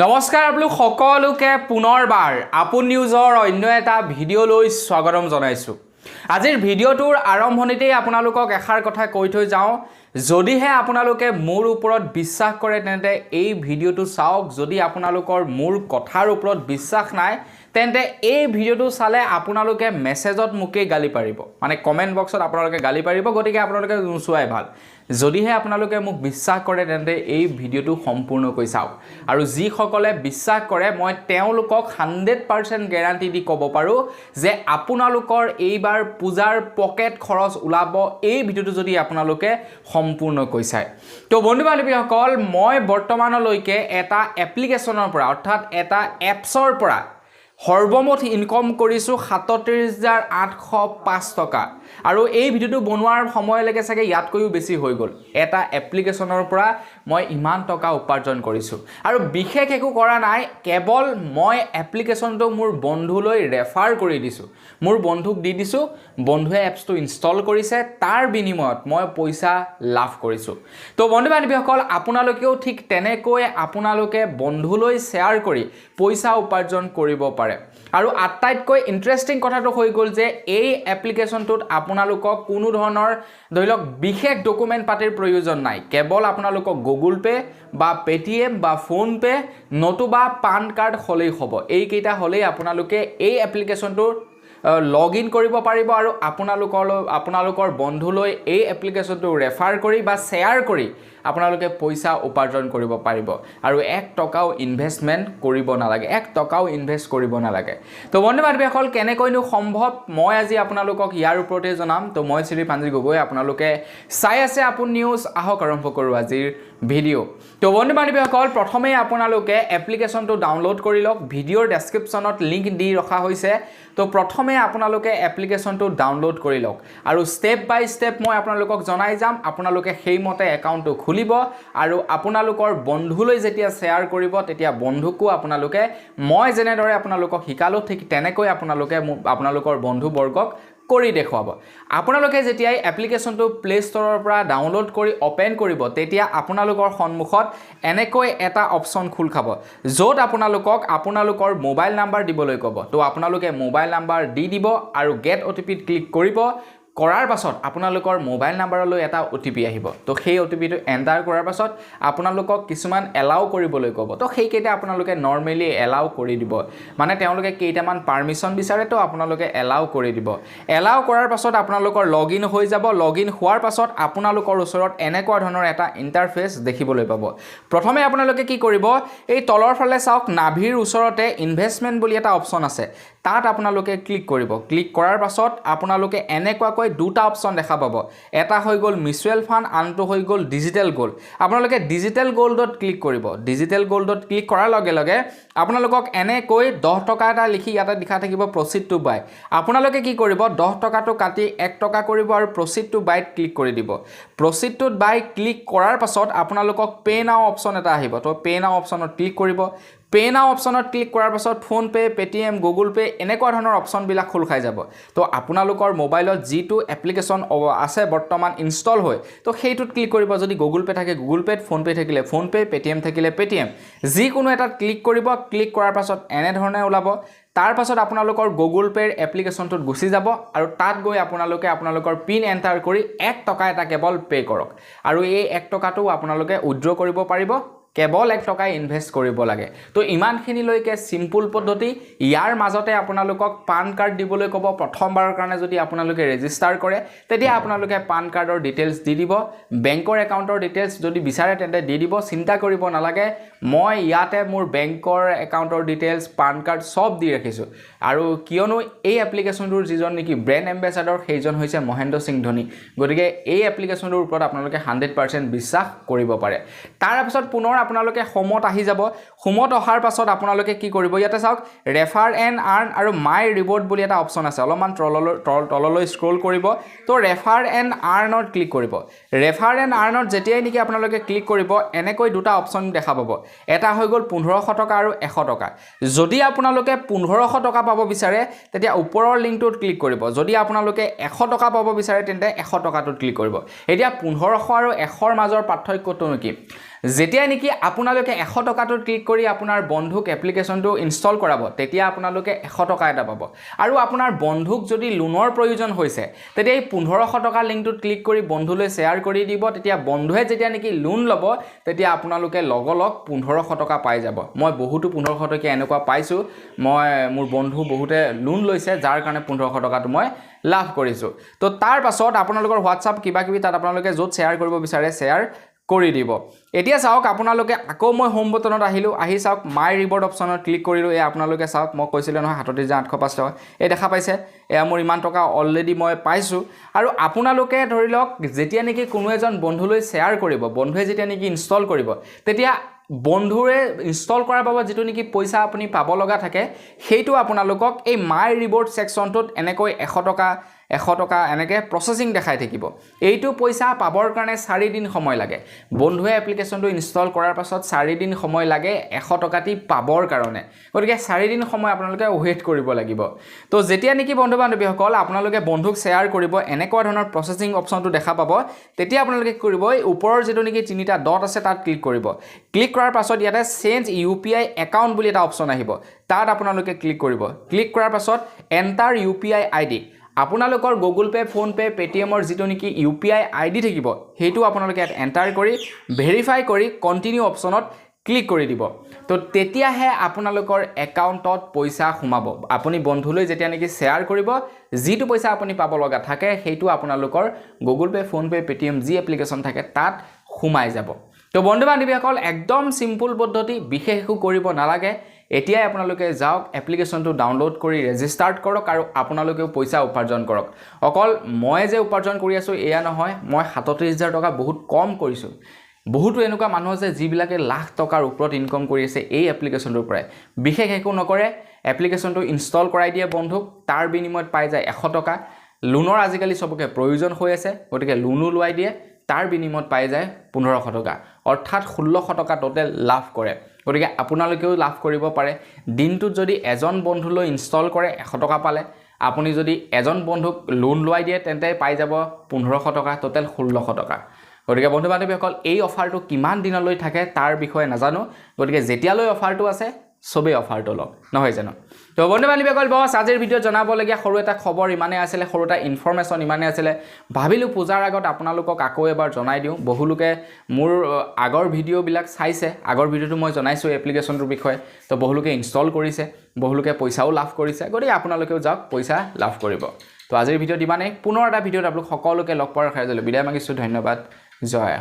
নমস্কাৰ আপোনালোক সকলোকে পুনৰবাৰ আপুন নিউজৰ অন্য এটা ভিডিঅ'লৈ স্বাগতম জনাইছো। আজিৰ ভিডিঅ'টোৰ আৰম্ভণিতেই আপোনালোকক এষাৰ কথা কৈ থৈ যাওঁ, যদিহে আপোনালোকে মোৰ ওপৰত বিশ্বাস কৰে তেন্তে এই ভিডিঅ'টো চাওক। যদি আপোনালোকৰ মোৰ কথাৰ ওপৰত বিশ্বাস নাই তেন্তে এই ভিডিঅ'টো চালে আপোনালোকে মেছেজত মোকে গালি পাৰিব, মানে কমেন্ট বক্সত আপোনালোকে গালি পাৰিব, গতিকে আপোনালোকে নুচুৱাই ভাল। যদিহে আপোনালোকে মোক বিশ্বাস কৰে তেন্তে এই ভিডিঅ'টো সম্পূৰ্ণকৈ চাওক। আৰু যিসকলে বিশ্বাস কৰে মই তেওঁলোকক 100% গ্যাৰান্টি দি ক'ব পাৰোঁ যে আপোনালোকৰ এইবাৰ পূজাৰ পকেট খৰচ ওলাব এই ভিডিঅ'টো যদি আপোনালোকে সম্পূৰ্ণকৈ চায়। তো বন্ধু বান্ধৱীসকল, মই বৰ্তমানলৈকে এটা এপ্লিকেশ্যনৰ পৰা অৰ্থাৎ এটা এপছৰ পৰা সৰ্বমুঠ ইনকম কৰিছোঁ 37,805 টকা। আৰু এই ভিডিঅ'টো বনোৱাৰ সময়লৈকে চাগে ইয়াতকৈও বেছি হৈ গ'ল। এটা এপ্লিকেশ্যনৰ পৰা মই ইমান টকা উপাৰ্জন কৰিছোঁ আৰু বিশেষ একো কৰা নাই, কেৱল মই এপ্লিকেশ্যনটো মোৰ বন্ধুলৈ ৰেফাৰ কৰি দিছোঁ, মোৰ বন্ধুক দি দিছোঁ, বন্ধুৱে এপছটো ইনষ্টল কৰিছে, তাৰ বিনিময়ত মই পইচা লাভ কৰিছোঁ। তো বন্ধু বান্ধৱীসকল, আপোনালোকেও ঠিক তেনেকৈ আপোনালোকে বন্ধুলৈ শ্বেয়াৰ কৰি পইচা উপাৰ্জন কৰিব পাৰে। আৰু আটাইতকৈ ইণ্টাৰেষ্টিং কথাটো হৈ গ'ল যে এই এপ্লিকেশ্যনটোত আপোনালোকক কোনো ধৰণৰ ধৰি লওক বিশেষ ডকুমেণ্ট পাতিৰ প্ৰয়োজন নাই। কেৱল আপোনালোকক গুগল পে' বা পেটিএম বা ফোনপে' নতুবা পান কাৰ্ড হ'লেই হ'ব। এইকেইটা হ'লেই আপোনালোকে এই এপ্লিকেশ্যনটোৰ লগ ইন কৰিব পাৰিব আৰু আপোনালোকৰ বন্ধুলৈ এই এপ্লিকেশ্যনটো ৰেফাৰ কৰি বা শ্বেয়াৰ কৰি আপোনালোকে পইচা উপাৰ্জন কৰিব পাৰিব। আৰু 1 টকাও ইনভেষ্টমেণ্ট কৰিব নালাগে, 1 টকাও ইনভেষ্ট কৰিব নালাগে। তো বন্ধু বান্ধৱীসকল, কেনেকৈনো সম্ভৱ মই আজি আপোনালোকক ইয়াৰ ওপৰতে জনাম। তো মই শ্ৰী পাঞ্জি গগৈ, আপোনালোকে চাই আছে আপুন নিউজ। আহক আৰম্ভ কৰোঁ আজিৰ ভিডিঅ'। তো বন্ধু বান্ধৱীসকল, প্ৰথমে আপোনালোকে এপ্লিকেশ্যনটো ডাউনলোড কৰি লওক। ভিডিঅ'ৰ ডেছক্ৰিপশ্যনত লিংক দি ৰখা হৈছে। তো প্ৰথমে আপোনালোকে এপ্লিকেশ্যনটো ডাউনলোড কৰি লওক আৰু ষ্টেপ বাই ষ্টেপ মই আপোনালোকক জনাই যাম। আপোনালোকে সেইমতে একাউণ্টটো খুলিব আৰু আপোনালোকৰ বন্ধুলৈ যেতিয়া শ্বেয়াৰ কৰিব তেতিয়া বন্ধুকো আপোনালোকে মই যেনেদৰে আপোনালোকক শিকালোঁ ঠিক তেনেকৈ আপোনালোকৰ বন্ধুবৰ্গক কৰি দেখুৱাব। আপোনালোকে যেতিয়াই এপ্লিকেশ্যনটো প্লে ষ্টৰৰ পৰা ডাউনলোড কৰি অপেন কৰিব তেতিয়া আপোনালোকৰ সন্মুখত এনেকৈ এটা অপশ্যন খোল খাব, য'ত আপোনালোকৰ মোবাইল নাম্বাৰ দিবলৈ ক'ব। তো আপোনালোকে মোবাইল নাম্বাৰ দি দিব আৰু গেট OTPত ক্লিক কৰিব। কৰাৰ পাছত আপোনালোকৰ মোবাইল নাম্বাৰলৈ এটা OTP আহিব। তো সেই OTPটো এণ্টাৰ কৰাৰ পাছত আপোনালোকক কিছুমান এলাউ কৰিবলৈ ক'ব। তো সেইকেইটা আপোনালোকে নৰ্মেলি এলাউ কৰি দিব, মানে তেওঁলোকে কেইটামান পাৰ্মিশ্যন বিচাৰে, তো আপোনালোকে এলাউ কৰি দিব। এলাউ কৰাৰ পাছত আপোনালোকৰ লগ ইন হৈ যাব। লগ ইন হোৱাৰ পাছত আপোনালোকৰ ওচৰত এনেকুৱা ধৰণৰ এটা ইণ্টাৰফেচ দেখিবলৈ পাব। প্ৰথমে আপোনালোকে কি কৰিব, এই তলৰ ফালে চাওক, নাভিৰ ওচৰতে ইনভেষ্টমেণ্ট বুলি এটা অপশ্যন আছে, তাত আপোনালোকে ক্লিক কৰিব। ক্লিক কৰাৰ পাছত আপোনালোকে এনেকুৱাকৈ দুটা অপশ্যন দেখা পাব। এটা হৈ গ'ল মিউচুৱেল ফাণ্ড, আনটো হৈ গ'ল ডিজিটেল গ'ল্ড। আপোনালোকে ডিজিটেল গ'ল্ডত ক্লিক কৰিব। ডিজিটেল গ'ল্ডত ক্লিক কৰাৰ লগে লগে আপোনালোকক এনেকৈ 10 টকা এটা লিখি ইয়াতে লিখা থাকিব প্ৰচিড টু বাই। আপোনালোকে কি কৰিব, 10 টকাটো কাটি 1 টকা কৰিব আৰু প্ৰচিড টু বাইত ক্লিক কৰি দিব। প্ৰচিড টু বাই ক্লিক কৰাৰ পাছত আপোনালোকক পে' নাও অপশ্যন এটা আহিব। তো পে' নাও অপশ্যনত ক্লিক কৰিব। পে' নাও অপশ্যনত ক্লিক কৰাৰ পাছত ফোনপে', পেটিএম, গুগল পে' এনেকুৱা ধৰণৰ অপশ্যনবিলাক খোল খাই যাব। তো আপোনালোকৰ মোবাইলত যিটো এপ্লিকেশ্যন আছে বৰ্তমান ইনষ্টল হৈ, তো সেইটোত ক্লিক কৰিব। যদি গুগল পে' থাকে গুগল পে'ত, ফোনপে' থাকিলে ফোনপে', পেটিএম থাকিলে পেটিএম, যিকোনো এটাত ক্লিক কৰিব। ক্লিক কৰাৰ পাছত এনেধৰণে ওলাব। তাৰ পাছত আপোনালোকৰ গুগল পে'ৰ এপ্লিকেশ্যনটোত গুচি যাব আৰু তাত গৈ আপোনালোকে আপোনালোকৰ পিন এণ্টাৰ কৰি 1 টকা এটা কেৱল পে' কৰক। আৰু এই 1 টকাটো আপোনালোকে উইথড্ৰ কৰিব পাৰিব। কেৱল 1 টকাই ইনভেষ্ট কৰিব লাগে। তো ইমানখিনিলৈকে চিম্পুল পদ্ধতি। ইয়াৰ মাজতে আপোনালোকক পান কাৰ্ড দিবলৈ ক'ব। প্ৰথমবাৰৰ কাৰণে যদি আপোনালোকে ৰেজিষ্টাৰ কৰে তেতিয়া আপোনালোকে পান কাৰ্ডৰ ডিটেইলছ দি দিব। বেংকৰ একাউণ্টৰ ডিটেইলছ যদি বিচাৰে তেন্তে দি দিব, চিন্তা কৰিব নালাগে। মই ইয়াতে মোৰ বেংকৰ একাউণ্টৰ ডিটেইলছ, পান কাৰ্ড চব দি ৰাখিছোঁ। আৰু কিয়নো এই এপ্লিকেশ্যনটোৰ যিজন নেকি ব্ৰেণ্ড এম্বেচাডৰ সেইজন হৈছে মহেন্দ্ৰ সিং ধোনী, গতিকে এই এপ্লিকেশ্যনটোৰ ওপৰত আপোনালোকে 100% বিশ্বাস কৰিব পাৰে। তাৰপিছত পুনৰ আপোনালোকে হোমত আহি যাব। হোমত অহাৰ পাছত আপোনালোকে কি কৰিব, ইয়াতে চাওক ৰেফাৰ এণ্ড আৰ্ণ আৰু মাই ৰিৱাৰ্ড বুলি এটা অপশ্যন আছে। অলপমান তললৈ স্ক্ৰল কৰিব। তো ৰেফাৰ এণ্ড আৰ্ণত ক্লিক কৰিব। ৰেফাৰ এণ্ড আৰ্ণত যেতিয়াই নেকি আপোনালোকে ক্লিক কৰিব এনেকৈ দুটা অপশ্যন দেখা পাব। এটা হৈ গ'ল 1500 টকা আৰু 100 টকা। যদি আপোনালোকে 1500 টকা পাব বিচাৰে তেতিয়া ওপৰৰ লিংকটোত ক্লিক কৰিব। যদি আপোনালোকে 100 টকা পাব বিচাৰে তেন্তে 100 টকাটোত ক্লিক কৰিব। এতিয়া 1500 আৰু 100ৰ মাজৰ পাৰ্থক্যটো কি? যেতিয়া নেকি আপোনালোকে 100 টকাটো ক্লিক কৰি আপোনাৰ বন্ধুক এপ্লিকেশ্যনটো ইনষ্টল কৰাব তেতিয়া আপোনালোকে 100 টকা এটা পাব আৰু আপোনাৰ বন্ধুক যদি লোনৰ প্ৰয়োজন হৈছে তেতিয়া এই 1500 টকা লিংকটোত ক্লিক কৰি বন্ধুলৈ শ্বেয়াৰ কৰি দিব তেতিয়া বন্ধুৱে যেতিয়া নেকি লোন ল'ব তেতিয়া আপোনালোকে লগলগ 1500 টকা পাই যাব মই বহুতো 1500 টকা এনেকুৱা পাইছো মই মোৰ বন্ধু বহুতে লোন লৈছে যাৰ কাৰণে 1500 টকাটো মই লাভ কৰিছো তো তাৰ পাছত আপোনালোকৰ WhatsApp কিবা কিবি তাত আপোনালোকে য'ত শ্বেয়াৰ কৰিব বিচাৰে শ্বেয়াৰ কৰি দিব এতিয়া চাওক আপোনালোকে আকৌ মই হোম বটনত আহিলো আহি চাওক মাই ৰিৱাৰ্ড অপচনত ক্লিক কৰিলো এই আপোনালোকে চাওক মই কৈছিল নহয় 8,805 টকা এই দেখা পাইছে এয়া মোৰ ইমান টকা অলৰেডি মই পাইছো আৰু আপোনালোকে ধৰি লওক যেতিয়া নেকি কোনো এজন বন্ধুলৈ শ্বেয়াৰ কৰিব বন্ধুৱে যেতিয়া নেকি ইনষ্টল কৰিব তেতিয়া বন্ধুৰে ইনষ্টল কৰাৰ বাবে যেটো নেকি পইচা আপুনি পাব লগা থাকে সেইটো আপোনালোকক এই মাই ৰিৱাৰ্ড সেকশনটোত এনেকৈ 100 টকা এনেকৈ প্ৰসেসিং দেখাই থাকিব এইটো পইচা পাবৰ কাৰণে 4 দিন সময় লাগে বন্ধুৱে এপ্লিকেশ্যনটো ইনষ্টল কৰাৰ পাছত 4 দিন সময় লাগে 100 টকাটি পাবৰ কাৰণে গতিকে 4 দিন সময় আপোনালোকে ওয়েট কৰিব লাগিব তো যেতিয়া নেকি বন্ধু বান্ধৱীসকল আপোনালোকে বন্ধুক শ্বেয়াৰ কৰিব এনেকুৱা ধৰণৰ প্ৰসেসিং অপচনটো দেখা পাব তেতিয়া আপোনালোকে কৰিব এই ওপৰৰ যেটো নেকি তিনিটা ডট আছে তাত ক্লিক কৰিব ক্লিক কৰাৰ পাছত ইয়াতে চেঞ্জ ইউপিআই একাউন্ট বুলি এটা অপচন আহিব তাত আপোনালোকে ক্লিক কৰিব ক্লিক কৰাৰ পাছত এন্টাৰ ইউপিআই আইডি আপোনালোকৰ গুগল পে ফোন পে পেটিএমৰ যেটো নেকি ইউপিআই আইডি থাকিব হেতু আপোনালোকে এন্টাৰ কৰি ভেৰিফাই কৰি কন্টিনিউ অপচনত ক্লিক কৰি দিব তো তেতিয়াহে আপোনালোকৰ একাউন্টত পইচা সোমাব আপুনি বন্ধুলৈ যেতিয়া নেকি শ্বেয়াৰ কৰিব যেটো পইচা আপুনি পাব লগা থাকে হেতু আপোনালোকৰ Google pay phone pay Paytm যি এপ্লিকেশন থাকে তাত সোমাই যাব তো বন্ধু বান্ধৱীসকল একদম সিম্পল পদ্ধতি বিশেষ একো কৰিব নালাগে এতিয়াই আপোনালোকে যাওক এপ্লিকেশ্যনটো ডাউনলোড কৰি ৰেজিষ্টাৰ্ট কৰক আৰু আপোনালোকেও পইচা উপাৰ্জন কৰক অকল মই যে উপাৰ্জন কৰি আছো এয়া নহয় মই 37,000 টকা বহুত কম কৰিছো বহুতো এনেকুৱা মানুহ আছে যিবিলাকে লাখ টকাৰ ওপৰত ইনকাম কৰি আছে এই এপ্লিকেশ্যনটোৰ পৰাই বিশেষ একো নকৰে এপ্লিকেশ্যনটো ইনষ্টল কৰাই দিয়ে বন্ধুক তাৰ বিনিময়ত পাই যায় 100 টকা লোনৰ আজিকালি সবকে প্ৰয়োজন হৈ আছে গতিকে লোনো লুৱাই দিয়ে তাৰ বিনিময়ত পাই যায় 1500 টকা অৰ্থাৎ 1600 টকা টোটেল লাভ কৰে গতিকে আপোনালোকেও লাভ কৰিব পাৰে দিনটোত যদি এজন বন্ধুলৈ ইনষ্টল কৰে 100 টকা পালে আপুনি যদি এজন বন্ধুক লোন লুৱাই দিয়ে তেন্তে পাই যাব 1500 টকা টোটেল 1600 টকা গতিকে বন্ধু বান্ধৱীসকল এই অফাৰটো কিমান দিনলৈ থাকে তাৰ বিষয়ে নাজানো গতিকে যেতিয়ালৈ অফাৰটো আছে সবে অফাৰটো লওক নহয় জানো তো বন্ধু বান্ধৱীসকল বস আজিৰ ভিডিঅ' জনাবলগীয়া সৰু এটা খবৰ ইমানে আছিল সৰু এটা ইনফৰমেশন ইমানে আছিল ভাবিলো পূজাৰ আগত আপোনালোকক আকৌ এবাৰ জনাই দিও বহুলোকে মোৰ আগৰ ভিডিঅ' বিলাক চাইছে আগৰ ভিডিঅ'টো মই জনাইছো এপ্লিকেশ্যনটোৰ বিষয়ে তো বহুলোকে ইনষ্টল কৰিছে বহুলোকে পইচাও লাভ কৰিছে গতিকে আপোনালোকেও যাওক পইচা লাভ কৰিব তো আজিৰ ভিডিঅ'ত ইমানে পুনৰ এটা ভিডিঅ'ত আপোনালোক সকলোকে লগ পোৱাৰ খাই বিদায় মাগিছো ধন্যবাদ জয়